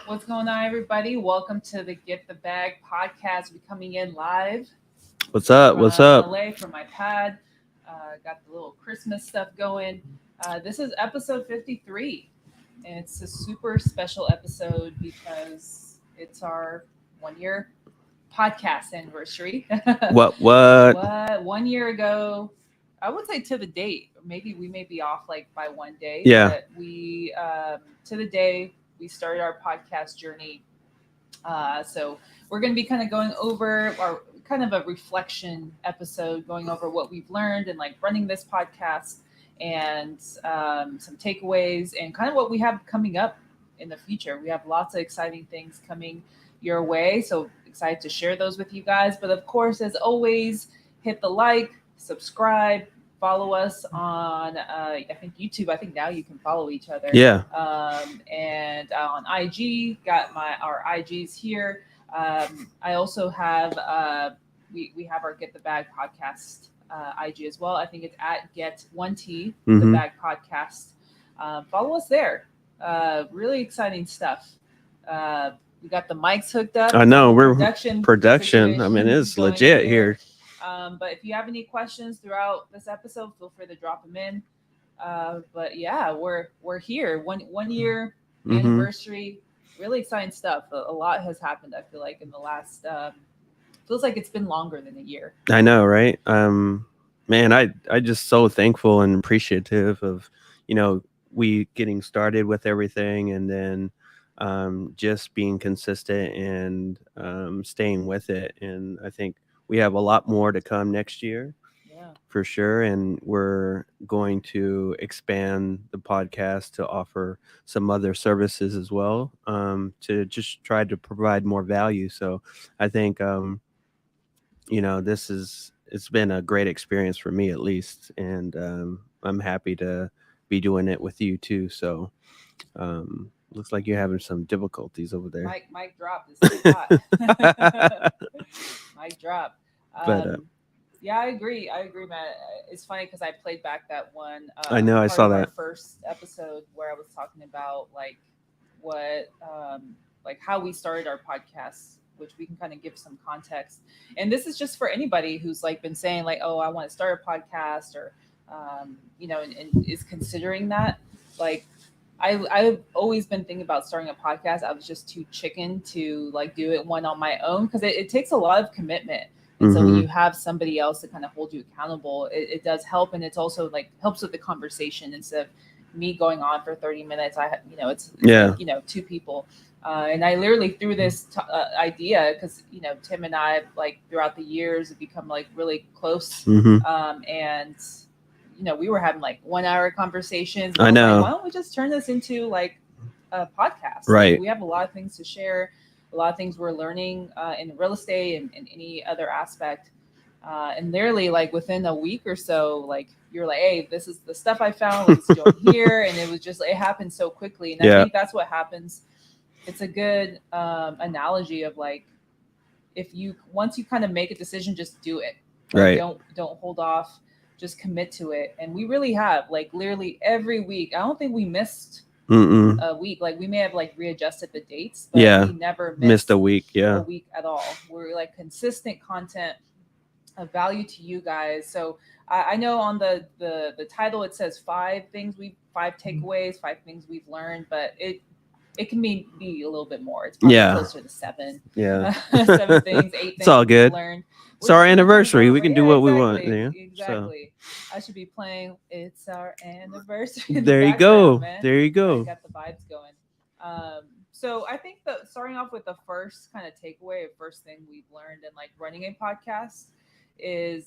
What's going on, everybody? Welcome to the Get the Bag podcast. We're coming in live What's up? What's up? LA from my pad. Got the little Christmas stuff going. This is episode 53, and it's a super special episode because it's our 1 year podcast anniversary. What? What? 1 year ago, I would say to the date. Maybe we may be off like by one day. Yeah. But we to the day we started our podcast journey. So we're going to be kind of going over our kind of a reflection episode, going over what we've learned and like running this podcast and some takeaways and kind of what we have coming up in the future. We have lots of exciting things coming your way. So excited to share those with you guys. But of course, as always, hit the like, subscribe, follow us on I think YouTube. I think now you can follow each other. Yeah. And on IG, got our IGs here. I also have we have our Get the Bag podcast IG as well. I think it's at Get1T the Bag podcast. Follow us there. Really exciting stuff. We got the mics hooked up. I know we're production. I mean, it's legit here. But if you have any questions throughout this episode, feel free to drop them in. But yeah, we're here. One year anniversary. Really exciting stuff. A lot has happened. I feel like in the last feels like it's been longer than a year. I know, right? Man, I just so thankful and appreciative of we getting started with everything, and then just being consistent and staying with it. And I think we have a lot more to come next year. Yeah. For sure. And we're going to expand the podcast to offer some other services as well, to just try to provide more value. So I think, it's been a great experience for me at least. And I'm happy to be doing it with you too. So looks like you're having some difficulties over there. Mic drop. This is hot. Mic drop. But yeah, I agree, Matt. It's funny because I played back that one. I know, I saw that our first episode where I was talking about like what, like how we started our podcast, which we can kind of give some context. And this is just for anybody who's like been saying like, oh, I want to start a podcast, or and is considering that. Like, I've always been thinking about starting a podcast. I was just too chicken to like do it one on my own because it takes a lot of commitment. And so when you have somebody else to kind of hold you accountable, it does help. And it's also like helps with the conversation instead of me going on for 30 minutes. It's two people. And I literally threw this idea because, Tim and I, like throughout the years, have become like really close. And we were having like 1 hour conversations. I know. Like, why don't we just turn this into like a podcast? Right. Like, we have a lot of things to share, a lot of things we're learning in real estate and any other aspect. And literally like within a week or so, like you're like, hey, this is the stuff I found. Let's go here. And it was just, it happened so quickly. And I think that's what happens. It's a good analogy of like, once you kind of make a decision, just do it. Like, right. Don't hold off. Just commit to it. And we really have, like, literally every week. I don't think we missed a week. Like, we may have like readjusted the dates, but we never missed a week. A week at all. We're like consistent content of value to you guys. So I know on the title it says 5 takeaways, 5 things we've learned, but it can be a little bit more. It's probably closer to 7. Yeah. 7 things, 8 things. It's all good. Learned. It's our anniversary. We can do what we want. Yeah, exactly. So. I should be playing "It's Our Anniversary." There you go. Man. There you go. I got the vibes going. So I think that starting off with the first kind of takeaway, first thing we've learned in like running a podcast is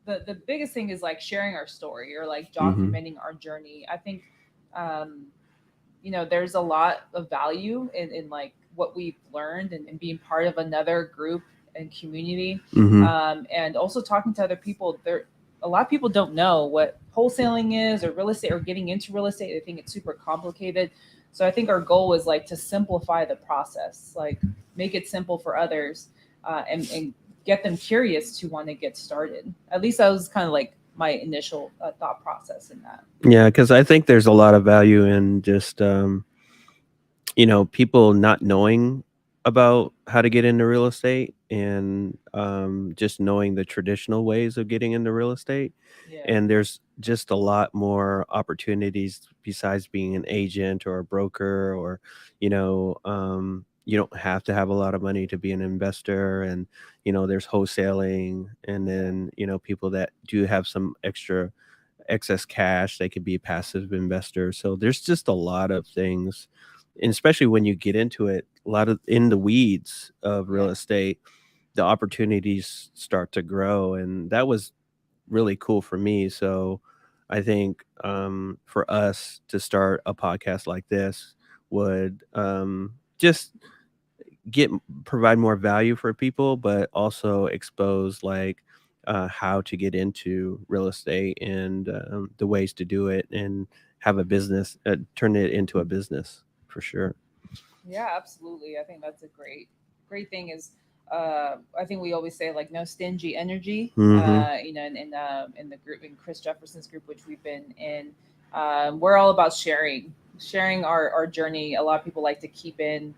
the biggest thing is like sharing our story or like documenting our journey. I think, there's a lot of value in like what we've learned and being part of another group and community, and also talking to other people. A lot of people don't know what wholesaling is or real estate or getting into real estate. They think it's super complicated. So I think our goal is like to simplify the process, like make it simple for others, and get them curious to want to get started. At least that was kind of like my initial thought process in that. Yeah, because I think there's a lot of value in just people not knowing about how to get into real estate, and just knowing the traditional ways of getting into real estate. Yeah. And there's just a lot more opportunities besides being an agent or a broker, or you don't have to have a lot of money to be an investor. And there's wholesaling, and Yeah. then people that do have some extra excess cash, they could be passive investors. So there's just a lot of things, and especially when you get into it, a lot of in the weeds of real Yeah. estate, the opportunities start to grow, and that was really cool for me. So I think for us to start a podcast like this would just get provide more value for people, but also expose like how to get into real estate, and the ways to do it, and have a business, turn it into a business for sure. Yeah, absolutely. I think that's a great thing is I think we always say like no stingy energy. Hmm. In the group, in Chris Jefferson's group, which we've been in, we're all about sharing our journey. A lot of people like to keep in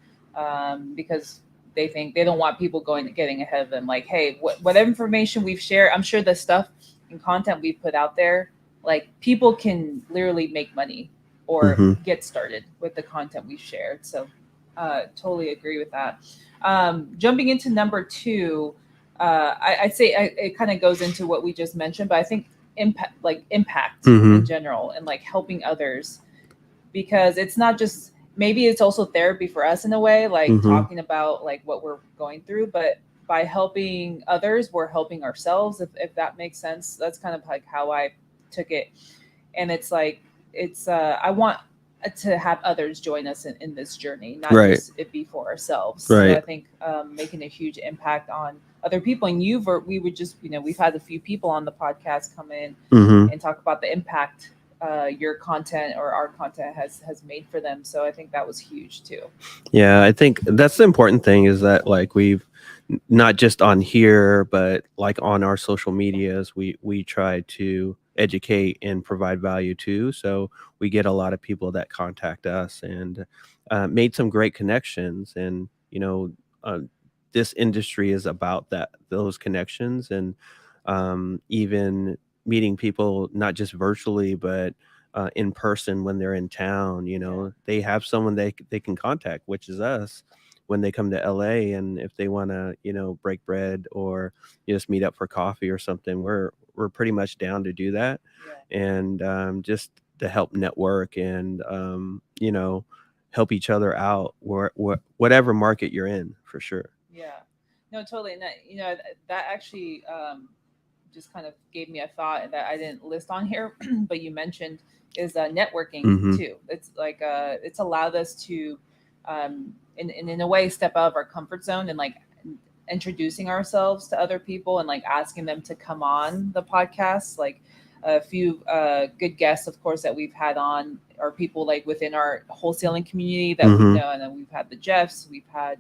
because they think they don't want people getting ahead of them. Like, hey, what information we've shared, I'm sure the stuff and content we've put out there, like people can literally make money or Hmm. get started with the content we've shared. So totally agree with that. Jumping into number two, I'd say it kind of goes into what we just mentioned, but I think impact Hmm. in general and like helping others, because it's not just, maybe it's also therapy for us in a way, like Hmm. talking about like what we're going through, but by helping others, we're helping ourselves, if that makes sense. That's kind of like how I took it. And it's like, I want to have others join us in this journey, not Right. just it be for ourselves. So I Right. think making a huge impact on other people. And we would just, we've had a few people on the podcast come in Hmm. and talk about the impact your content or our content has made for them. So I think that was huge too. Yeah, I think that's the important thing, is that like we've not just on here, but like on our social medias, we try to educate and provide value too. So we get a lot of people that contact us, and made some great connections. And uh, this industry is about those connections, and even meeting people not just virtually, but in person when they're in town. Yeah. They have someone they can contact, which is us, when they come to LA. And if they want to, break bread, or just meet up for coffee or something, we're pretty much down to do that. Yeah. And just to help network, and help each other out, whatever market you're in, for sure. Yeah. No, totally. And that, that actually just kind of gave me a thought that I didn't list on here, but you mentioned is networking Hmm. too. It's like it's allowed us to, in a way, step out of our comfort zone and like introducing ourselves to other people and like asking them to come on the podcast. Like a few good guests, of course, that we've had on are people like within our wholesaling community that we Hmm. know, and then we've had the Jeffs, we've had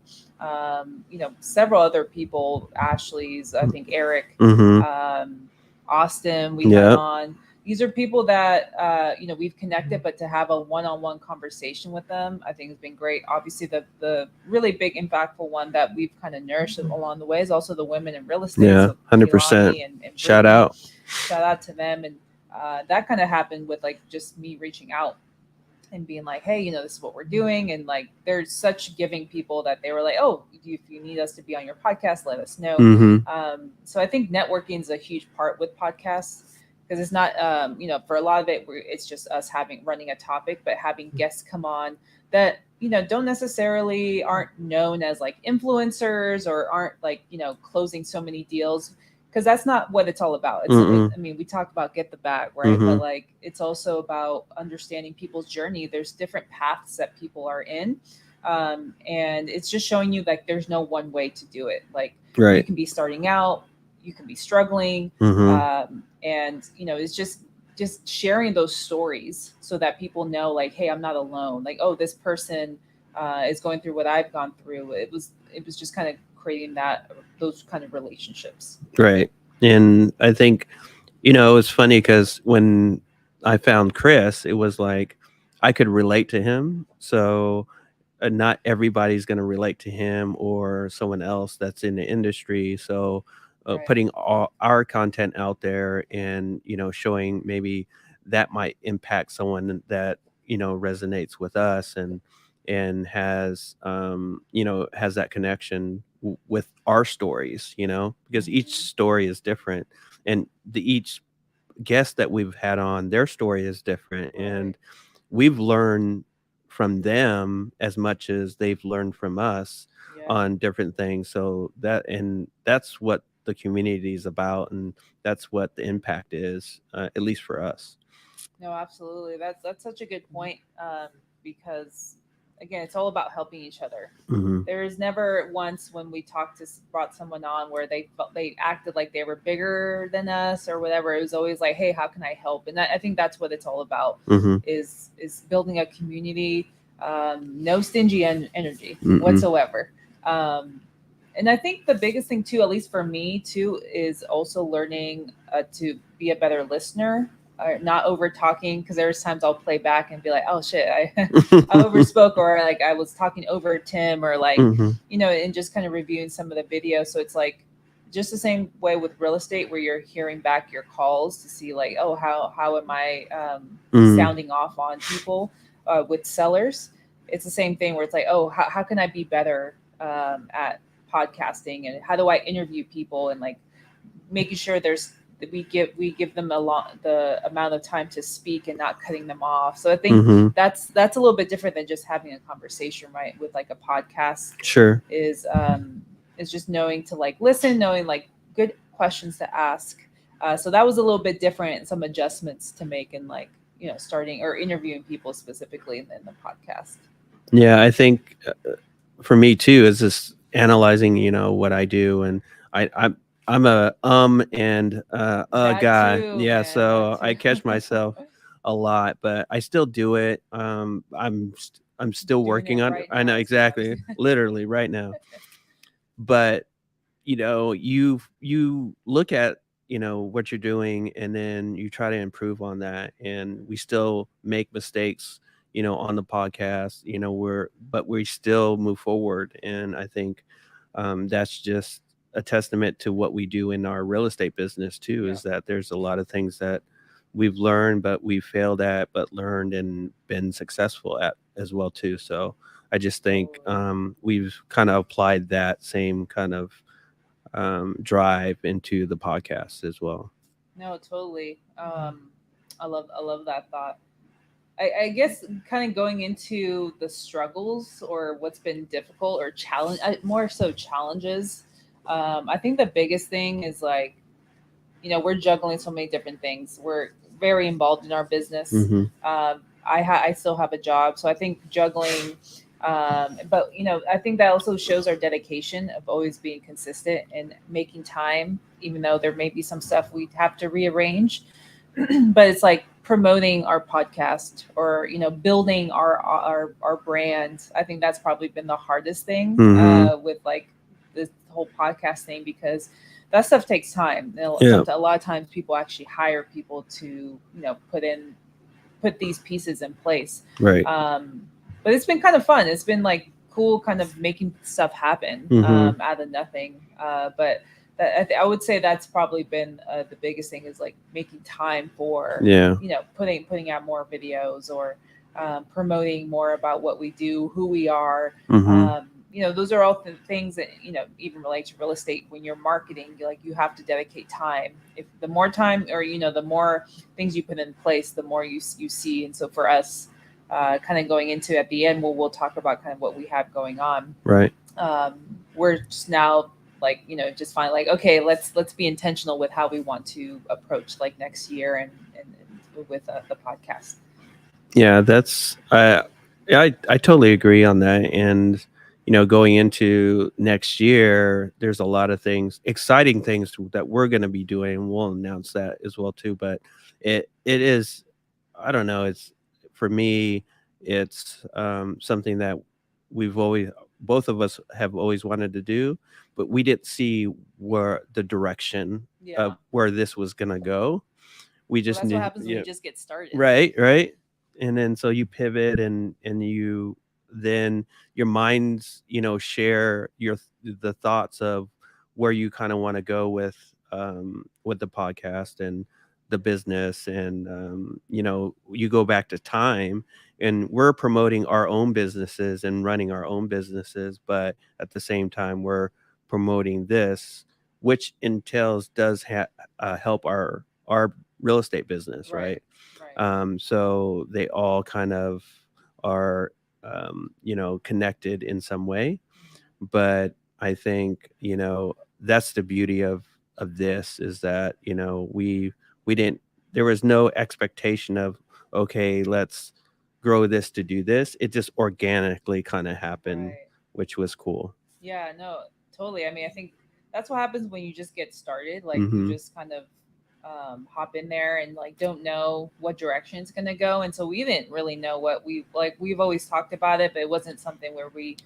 several other people, Ashley's, I think Eric, Hmm. um, Austin, we had Yep. on. These are people that we've connected, but to have a one-on-one conversation with them, I think has been great. Obviously, the really big impactful one that we've kind of nourished along the way is also the women in real estate. Yeah, So 100%. Kehlani and Shout Brittany, out. shout out to them. And that kind of happened with like just me reaching out and being like, hey, this is what we're doing. And like, there's such giving people that they were like, oh, if you need us to be on your podcast, let us know. Hmm. So I think networking is a huge part with podcasts, because it's not, for a lot of it, it's just us running a topic, but having guests come on that, don't necessarily aren't known as like influencers or aren't like, closing so many deals, because that's not what it's all about. Mm-mm. I mean, we talk about get the bag, right? Hmm. But like, it's also about understanding people's journey. There's different paths that people are in, and it's just showing you like there's no one way to do it. Like you Right. can be starting out, you can be struggling, Hmm. and it's just sharing those stories so that people know like, hey, I'm not alone. Like, oh, this person is going through what I've gone through. It was just kind of creating those kind of relationships. Right. And I think, it's funny because when I found Chris, it was like I could relate to him. So not everybody's going to relate to him or someone else that's in the industry. So Right. putting all our content out there and, showing maybe that might impact someone that, resonates with us and has, has that connection with our stories, because each Mhm. story is different, and each guest that we've had on, their story is different, Right. and we've learned from them as much as they've learned from us Yeah. on different things. So that's what the community is about, and that's what the impact is, at least for us. No, absolutely. That's such a good point. Because again, it's all about helping each other. Hmm. There is never once when we brought someone on where they felt they acted like they were bigger than us or whatever. It was always like, hey, how can I help? And I think that's what it's all about, Hmm. is building a community. No stingy energy Mm-mm. whatsoever. Um, and I think the biggest thing too, at least for me too, is also learning to be a better listener, not over talking. Because there's times I'll play back and be like, oh shit, I overspoke, or like I was talking over Tim, or like, Hmm. and just kind of reviewing some of the videos. So it's like just the same way with real estate, where you're hearing back your calls to see like, oh, how am I Mm. sounding off on people with sellers. It's the same thing where it's like, oh, how can I be better at podcasting, and how do I interview people, and like making sure we give them the amount of time to speak and not cutting them off. So I think Hmm. that's a little bit different than just having a conversation, right? With like a podcast Sure. is just knowing to like listen, knowing like good questions to ask. So that was a little bit different, some adjustments to make in like starting or interviewing people specifically in the podcast. Yeah, I think for me too is just analyzing, what I do, and I'm a and a That guy. too, Yeah, man. That so too. I catch myself a lot, but I still do it. I'm still Doing working it on. right I know now sometimes. exactly, literally right now. But you look at what you're doing, and then you try to improve on that, and we still make mistakes on the podcast, but we still move forward, and I think that's just a testament to what we do in our real estate business too, Yeah, is that there's a lot of things that we've learned but we've failed at, but learned and been successful at as well too. So I just think totally. we've kind of applied that same kind of drive into the podcast as well. No, totally. I love that thought. I guess kind of going into the struggles or what's been difficult or challenge, more so challenges. I think the biggest thing is like, we're juggling so many different things. We're very involved in our business. Hmm. I still have a job, so I think juggling. But I think that also shows our dedication of always being consistent and making time, even though there may be some stuff we have to rearrange. But it's like promoting our podcast, or building our brand. I think that's probably been the hardest thing Hmm. with like this whole podcast thing, because that stuff takes time. Yeah. A lot of times people actually hire people to put these pieces in place. Right. um, but it's been kind of fun. It's been like cool, kind of making stuff happen Hmm. out of nothing. But I would say that's probably been the biggest thing, is like making time for Yeah. putting out more videos, or promoting more about what we do, who we are. Hmm. Those are all things that even relate to real estate. When you're marketing, you have to dedicate time. If the more time, or the more things you put in place, the more you see. And so for us, kind of going into at the end, we'll talk about kind of what we have going on. Right. um, we're just now like just find like, okay, let's be intentional with how we want to approach like next year, and with the podcast. Yeah, that's I totally agree on that. And going into next year, there's a lot of things, exciting things that we're going to be doing, and we'll announce that as well too. But it is, I don't know, it's, for me, it's something that we've always, both of us have always wanted to do, but we didn't see where the direction Yeah. of where this was going to go. We Well, just that's what knew, happens when you just get started. right, right. And then so you pivot, and you then your minds, share the thoughts of where you kind of want to go with the podcast and the business. And you go back to time, and we're promoting our own businesses and running our own businesses, but at the same time we're promoting this, which entails does help our real estate business, Right. right? Right. So they all kind of are connected in some way. But I think that's the beauty of this, is that we didn't there was no expectation of, okay, let's grow this to do this. It just organically kind of happened, Right. which was cool. Yeah, no, totally. I mean, I think that's what happens when you just get started. Like you Mm-hmm. just kind of hop in there and like don't know what direction it's gonna go. And so we didn't really know what we like. We've always talked about it, but it wasn't something where we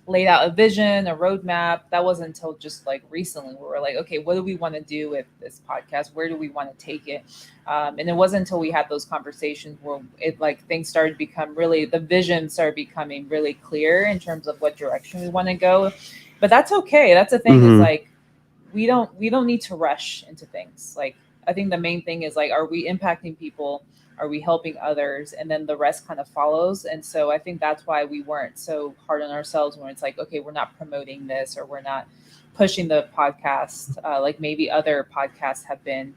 laid out a vision, a roadmap. That wasn't until just like recently where we're like, okay, what do we want to do with this podcast? Where do we want to take it? And it wasn't until we had those conversations where it like things started to become really the vision started becoming really clear in terms of what direction we want to go. But that's okay. That's the thing is Mm-hmm. like we don't need to rush into things. Like I think the main thing is like, are we impacting people? Are we helping others? And then the rest kind of follows. And so I think that's why we weren't so hard on ourselves when it's like, okay, we're not promoting this or we're not pushing the podcast like maybe other podcasts have been.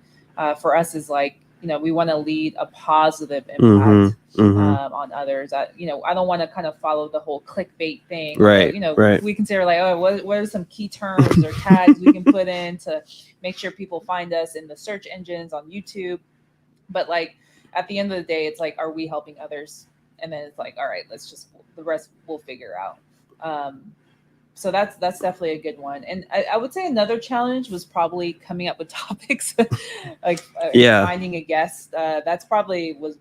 For us is like, we want to lead a positive impact Mm-hmm. Mm-hmm. on others. I don't want to kind of follow the whole clickbait thing, although, Right. Right. we consider like, oh, what are some key terms or tags we can put in to make sure people find us in the search engines on YouTube. But like at the end of the day, it's like, are we helping others? And then it's like, all right, let's just, the rest we'll figure out. So that's definitely a good one. And I would say another challenge was probably coming up with topics, like Yeah. finding a guest. That's probably was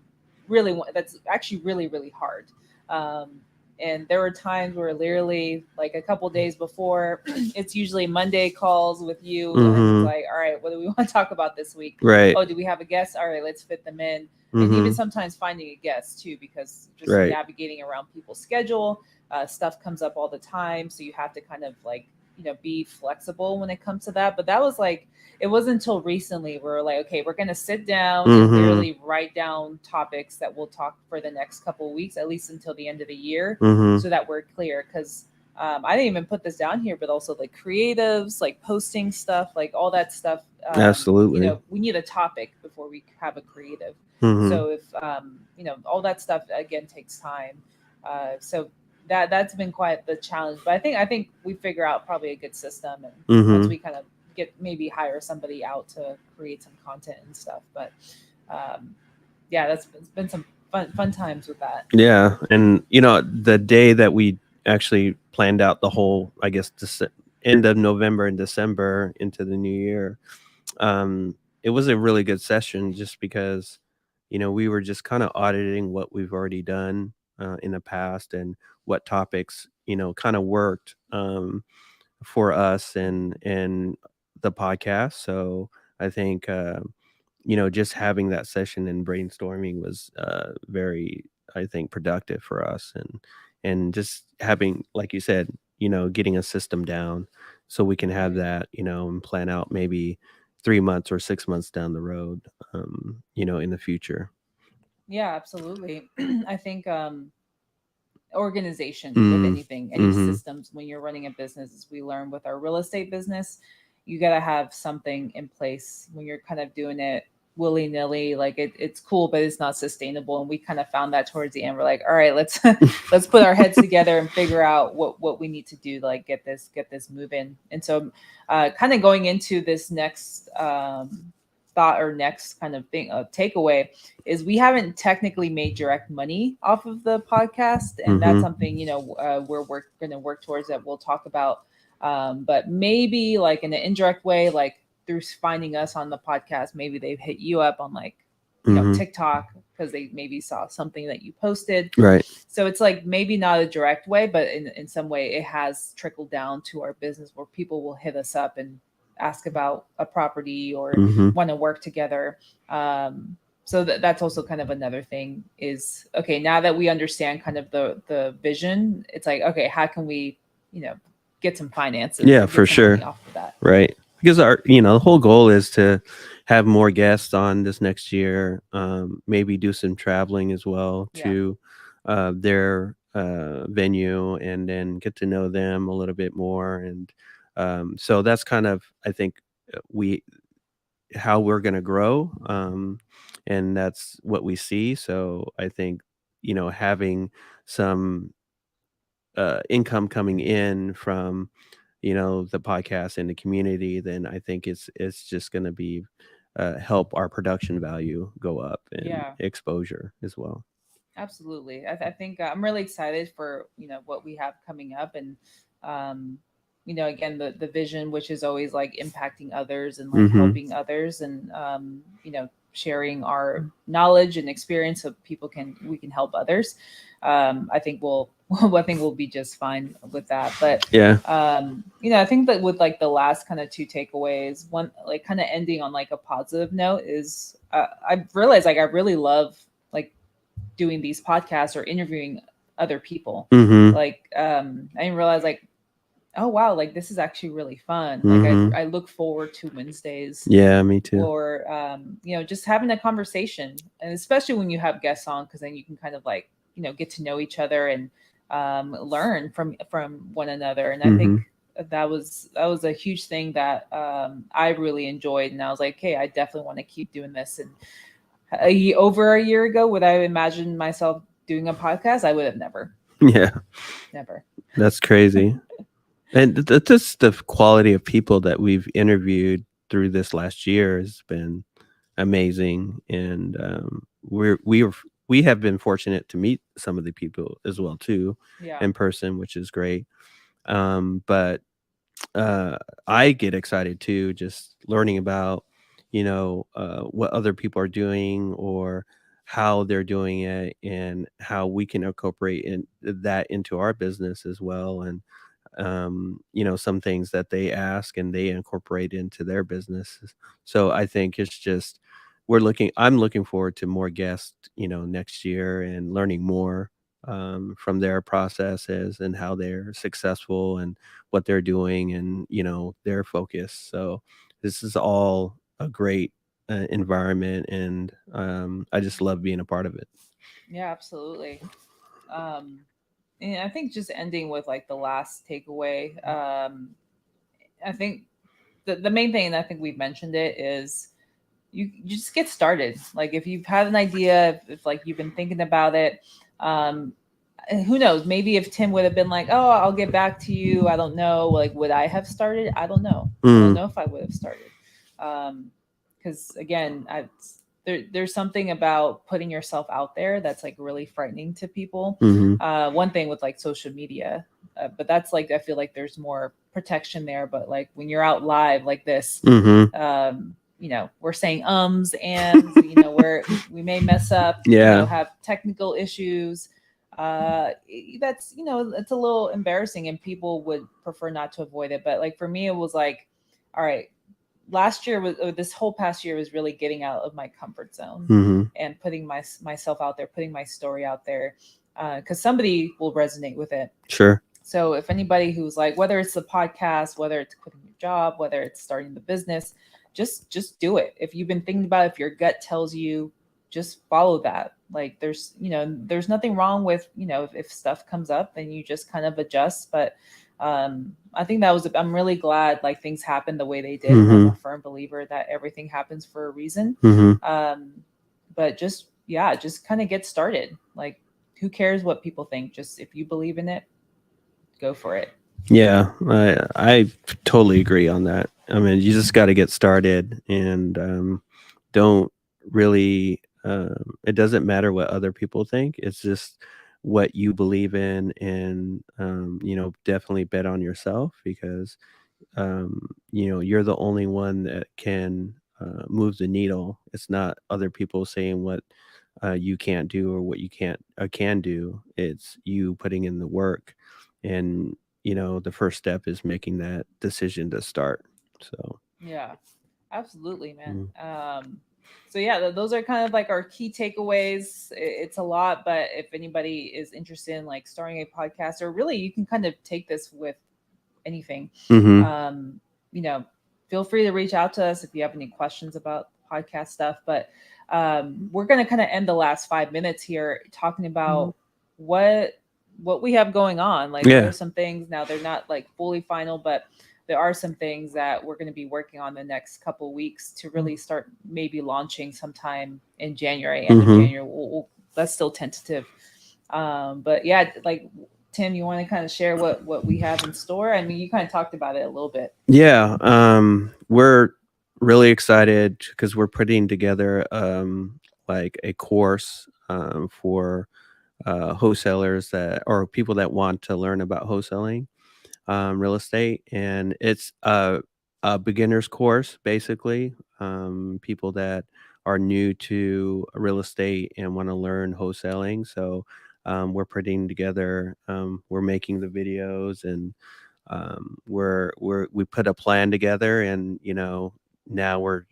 that's actually really really hard. Um, and there were times where literally like a couple days before, it's usually Monday calls with you, and it's Mm-hmm. like, all right, what do we want to talk about this week? Right. Oh, do we have a guest? All right, let's fit them in. And even Mm-hmm. sometimes finding a guest too, because just Right. navigating around people's schedule, stuff comes up all the time, so you have to kind of like be flexible when it comes to that. But that was like, it wasn't until recently where we're like, okay, we're gonna sit down and Mm-hmm. literally write down topics that we'll talk for the next couple of weeks, at least until the end of the year, Mm-hmm. so that we're clear. Because I didn't even put this down here, but also like creatives, like posting stuff, like all that stuff. Absolutely. We need a topic before we have a creative. Mm-hmm. So if all that stuff again takes time. So that's been quite the challenge. But I think we figure out probably a good system, and once Mm-hmm. we kind of get maybe hire somebody out to create some content and stuff. But um, yeah, it's been some fun times with that. Yeah. And the day that we actually planned out the whole, I guess, end of November and December into the new year, it was a really good session, just because we were just kind of auditing what we've already done in the past, and what topics kind of worked for us and the podcast. So I think just having that session and brainstorming was very, I think, productive for us. And just having, like you said, getting a system down, so we can have Right. that, and plan out maybe 3 months or 6 months down the road, in the future. Yeah, absolutely. I think organization with Mm, anything, any mm-hmm. systems when you're running a business, as we learned with our real estate business, you got to have something in place when you're kind of doing it willy-nilly. Like it's cool, but it's not sustainable. And we kind of found that towards the end. We're like, all right, let's let's put our heads together and figure out what we need to do to like get this moving. And so kind of going into this next thought or next kind of thing, takeaway, is we haven't technically made direct money off of the podcast, and that's Mm-hmm. something we're going to work towards, that we'll talk about. But maybe like in an indirect way, like through finding us on the podcast, maybe they've hit you up on like Mm-hmm. TikTok, because they maybe saw something that you posted. Right. So it's like maybe not a direct way, but in some way it has trickled down to our business, where people will hit us up and ask about a property or Mm-hmm. want to work together. Um, so that's also kind of another thing is, okay, now that we understand kind of the vision, it's like, okay, how can we, you know, get some finances Yeah, or for get some money sure. off of that? Right. Because our, the whole goal is to have more guests on this next year. Maybe do some traveling as well Yeah. to their venue, and then get to know them a little bit more. And so that's kind of, I think, we how we're going to grow. And that's what we see. So I think, having some income coming in from, the podcast and the community, then I think it's just going to be help our production value go up and Yeah. exposure as well. Absolutely. I think I'm really excited for, what we have coming up. And, um, again, the vision, which is always like impacting others and like Mm-hmm. helping others, and, sharing our knowledge and experience so we can help others. I think I think we'll be just fine with that. But, Yeah. I think that with like the last kind of two takeaways, one, like kind of ending on like a positive note is, I've realized like I really love like doing these podcasts or interviewing other people. Mm-hmm. Like, I didn't realize like, oh wow, like this is actually really fun. Like Mm-hmm. I look forward to Wednesdays, Yeah, me too. or just having a conversation, and especially when you have guests on, because then you can kind of like, get to know each other and learn from one another. And I think Mm-hmm. that was a huge thing that I really enjoyed, and I was like, hey, I definitely want to keep doing this. And over a year ago, would I imagine myself doing a podcast? I would have never, Yeah, never. that's crazy. And just the quality of people that we've interviewed through this last year has been amazing. And we have been fortunate to meet some of the people as well too, Yeah, in person, which is great. But uh, I get excited too, just learning about, what other people are doing, or how they're doing it, and how we can incorporate that into our business as well. And some things that they ask and they incorporate into their businesses. So I think it's just, I'm looking forward to more guests, next year, and learning more from their processes and how they're successful and what they're doing, and their focus. So this is all a great environment, and I just love being a part of it. yeah, absolutely. Um, and I think just ending with like the last takeaway. I think the main thing, and I think we've mentioned it, is you just get started. Like if you've had an idea, if like you've been thinking about it, um, and who knows, maybe if Tim would have been like, oh, I'll get back to you, I don't know, like would I have started? I don't know. I don't Mm, know if I would have started. Because again, there's something about putting yourself out there that's like really frightening to people. hmm. One thing with like social media, but that's like, I feel like there's more protection there. But like when you're out live like this, Hmm. we're saying and we may mess up, Yeah. have technical issues. That's, it's a little embarrassing, and people would prefer not to avoid it. But like for me, it was like, all right, last year was, or this whole past year was really getting out of my comfort zone Hmm. and putting myself out there, putting my story out there, because somebody will resonate with it. Sure. So if anybody who's like, whether it's the podcast, whether it's quitting your job, whether it's starting the business, just do it. If you've been thinking about it, if your gut tells you, just follow that. Like there's nothing wrong with, if stuff comes up, then you just kind of adjust. But I think I'm really glad like things happened the way they did. And I'm Hmm. a firm believer that everything happens for a reason. Hmm. Um, but just kind of get started. Like who cares what people think? Just if you believe in it, go for it. Yeah, I totally agree on that. I mean, you just got to get started, and don't really. It doesn't matter what other people think. It's just what you believe in, and definitely bet on yourself, because you're the only one that can move the needle. It's not other people saying what you can't do, or what you can't can do. It's you putting in the work, and the first step is making that decision to start. So Yeah, absolutely, man. mm. So yeah, those are kind of like our key takeaways. It's a lot, but if anybody is interested in like starting a podcast, or really you can kind of take this with anything, Mm-hmm. um, you know, feel free to reach out to us if you have any questions about podcast stuff. But we're going to kind of end the last 5 minutes here talking about what what we have going on. Like Yeah. there's some things now, they're not like fully final, but there are some things that we're going to be working on the next couple weeks to really start maybe launching sometime in January, end of Mm-hmm. January. That's still tentative. But yeah, like Tim, you want to kind of share what we have in store? I mean, you kind of talked about it a little bit. Yeah. We're really excited because we're putting together like a course for wholesalers that or people that want to learn about wholesaling real estate, and it's a beginner's course basically. People that are new to real estate and want to learn wholesaling. So we're putting together, we're making the videos, and we put a plan together, and now we're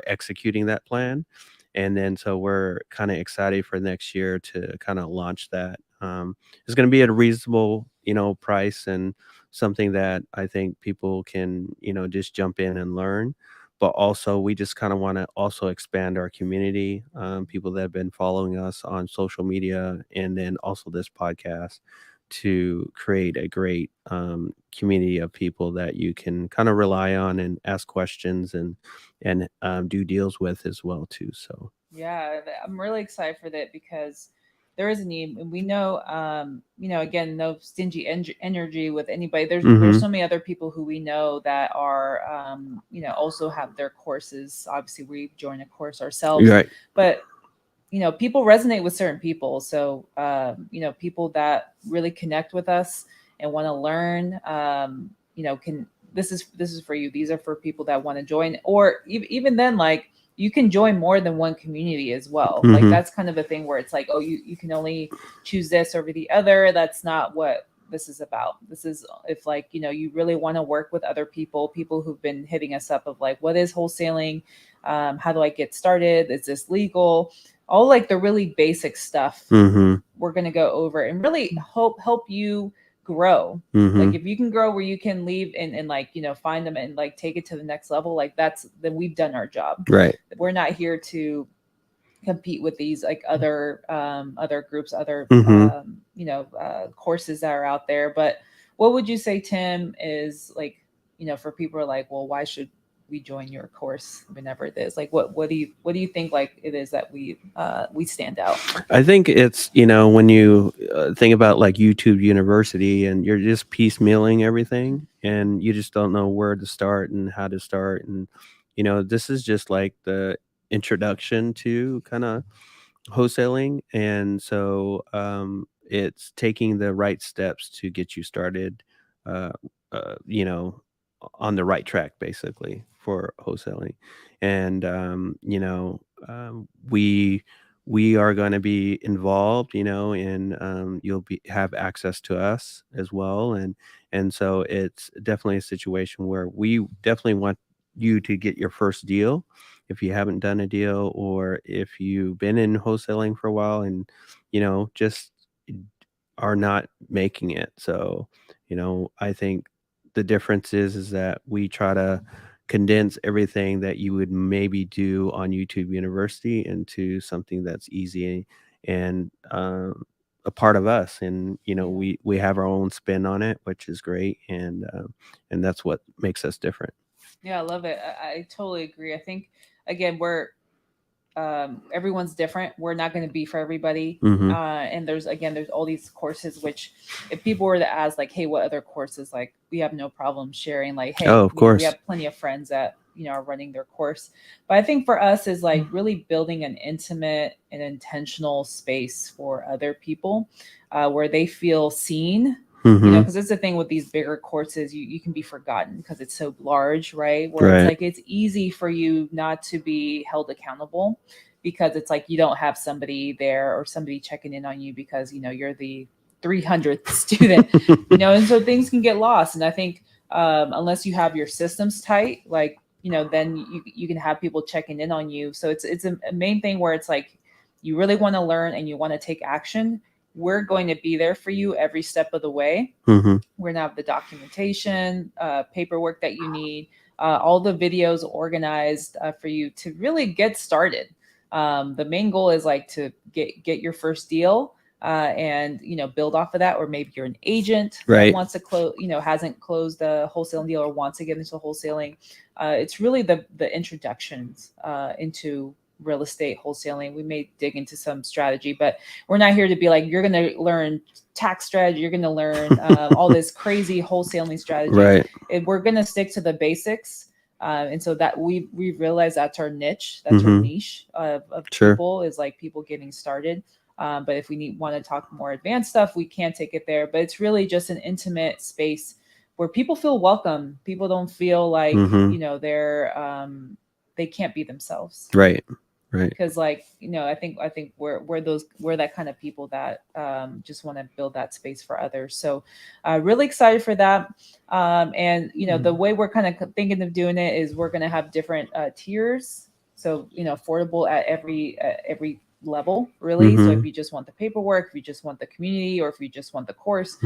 executing that plan. And then so we're kind of excited for next year to kind of launch that. It's going to be at a reasonable price, and something that I think people can just jump in and learn. But also we just kind of want to also expand our community, people that have been following us on social media, and then also this podcast, to create a great community of people that you can kind of rely on and ask questions, and do deals with as well too. So Yeah, I'm really excited for that because there is a need, and we know, again, no stingy energy with anybody. There's hmm so many other people who we know that are, also have their courses. Obviously, we join a course ourselves, right. but people resonate with certain people. So, people that really connect with us and want to learn, can this is for you. These are for people that want to join, or even then, like you can join more than one community as well. Like hmm that's kind of a thing where it's like, oh, you can only choose this over the other. That's not what this is about. This is if like, you really want to work with other people who've been hitting us up of like, what is wholesaling? How do I get started? Is this legal? All like the really basic stuff hmm we're going to go over and really help you grow. hmm Like if you can grow where you can leave and like find them and like take it to the next level, like then we've done our job. right. We're not here to compete with these like other groups, other hmm courses that are out there. But what would you say, Tim, is like, for people who are like, well, why should we join your course whenever it is? Like what do you think like it is that we stand out? I think it's when you think about like YouTube University, and you're just piecemealing everything, and you just don't know where to start and how to start. And this is just like the introduction to kind of wholesaling. And so it's taking the right steps to get you started, uh, uh, you know on the right track basically for wholesaling. And we are going to be involved, and you'll be have access to us as well. And so it's definitely a situation where we definitely want you to get your first deal if you haven't done a deal, or if you've been in wholesaling for a while and just are not making it. So I think the difference is that we try to condense everything that you would maybe do on YouTube University into something that's easy and a part of us. And Yeah. we have our own spin on it, which is great. And that's what makes us different. Yeah, I love it. I totally agree. I think again, everyone's different. We're not going to be for everybody. hmm And there's all these courses, which if people were to ask like, hey, what other courses, like we have no problem sharing, like, hey, Oh, of we course. have plenty of friends that are running their course. But I think for us is like really building an intimate and intentional space for other people, where they feel seen. hmm Because it's the thing with these bigger courses, you can be forgotten because it's so large, right? Where it's Right. like it's easy for you not to be held accountable because it's like you don't have somebody there or somebody checking in on you because you're the 300th student. And so things can get lost. And I think unless you have your systems tight, like then you can have people checking in on you. So it's a main thing where it's like, you really want to learn and you want to take action. We're going to be there for you every step of the way. Mm-hmm. We're going to have the documentation, paperwork that you need, all the videos organized for you to really get started. The main goal is like to get your first deal, and build off of that. Or maybe you're an agent Right. that wants to close, hasn't closed a wholesaling deal or wants to get into wholesaling. It's really the introductions into real estate wholesaling. We may dig into some strategy, but we're not here to be like, you're going to learn tax strategy, you're going to learn all this crazy wholesaling strategy. Right. We're going to stick to the basics. And so that we realized that's our niche, that's our niche of Sure. people, is like people getting started. But if we want to talk more advanced stuff, we can take it there. But it's really just an intimate space where people feel welcome. People don't feel like they're they can't be themselves. Right. Right. Because I think we're that kind of people that just want to build that space for others. So really excited for that. And the way we're kind of thinking of doing it is we're going to have different tiers. So affordable at every level, really. So if you just want the paperwork, if you just want the community, or if you just want the course,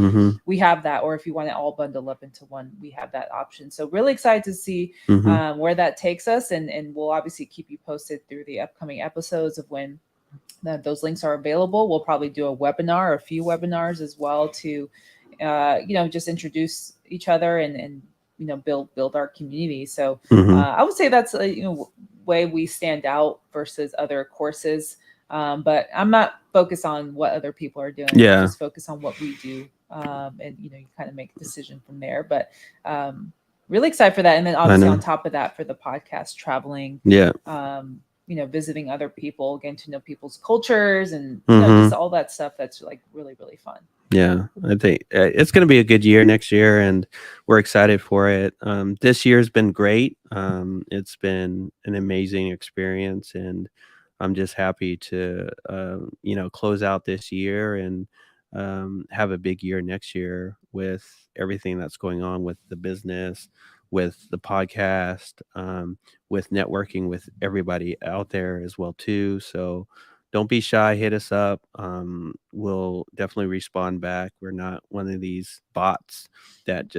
we have that. Or if you want it all bundled up into one, we have that option. So really excited to see where that takes us, and we'll obviously keep you posted through the upcoming episodes of when those links are available. We'll probably do a webinar, or a few webinars as well, to just introduce each other and build our community. So I would say that's way we stand out versus other courses. But I'm not focused on what other people are doing. Yeah. Just focus on what we do. And you kind of make a decision from there. But really excited for that. And then obviously on top of that, for the podcast, traveling, visiting other people, getting to know people's cultures, and just all that stuff that's like really, really fun. Yeah, I think it's going to be a good year next year, and we're excited for it. This year's been great. It's been an amazing experience, and I'm just happy to, close out this year and have a big year next year with everything that's going on with the business, with the podcast, with networking with everybody out there as well too. So don't be shy. Hit us up. We'll definitely respond back. We're not one of these bots that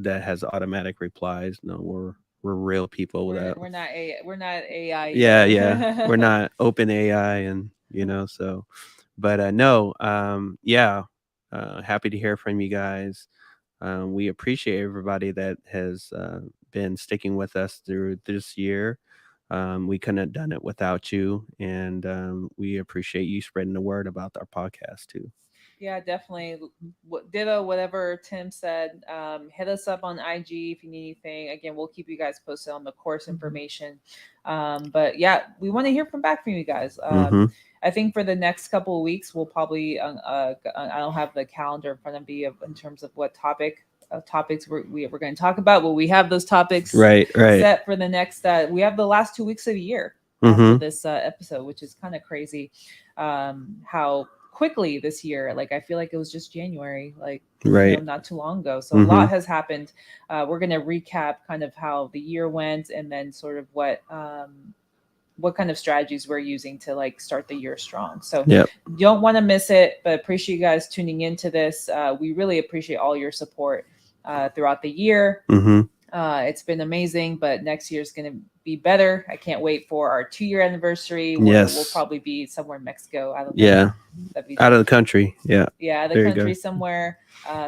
has automatic replies. No, we're real people. We're not AI. Yeah. We're not open AI, and so. But no, happy to hear from you guys. We appreciate everybody that has been sticking with us through this year. We couldn't have done it without you, and we appreciate you spreading the word about our podcast too. Yeah, definitely. Ditto whatever Tim said. Hit us up on IG if you need anything. Again, we'll keep you guys posted on the course information. But yeah, we want to hear back from you guys. I think for the next couple of weeks, we'll probably I don't have the calendar in front of me in terms of what topics we're going to talk about. But we have those topics right set for the next. We have the last 2 weeks of the year after this episode, which is kind of crazy. How quickly this year, like I feel like it was just January, like not too long ago. So a lot has happened. We're going to recap kind of how the year went, and then sort of what kind of strategies we're using to like start the year strong. So don't want to miss it, but appreciate you guys tuning into this. We really appreciate all your support throughout the year. It's been amazing, but next year is going to be better. I can't wait for our 2-year anniversary. We'll probably be somewhere in Mexico. I don't know. Yeah. Out of the country. Yeah. Yeah. Out of the country somewhere,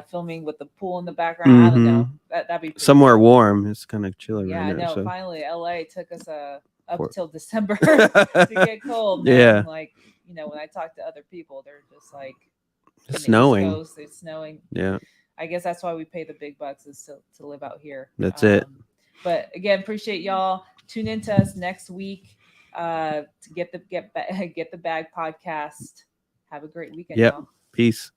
filming with the pool in the background. I don't know. That'd be somewhere cool. Warm. It's kind of chilly right now. Yeah, I know. So. Finally, LA took us up till December to get cold. Yeah. Like, when I talk to other people, they're just like, it's snowing. It's snowing. Yeah. I guess that's why we pay the big bucks, is to live out here. That's it. But again, appreciate y'all. Tune into us next week to get the bag podcast. Have a great weekend, y'all. Peace.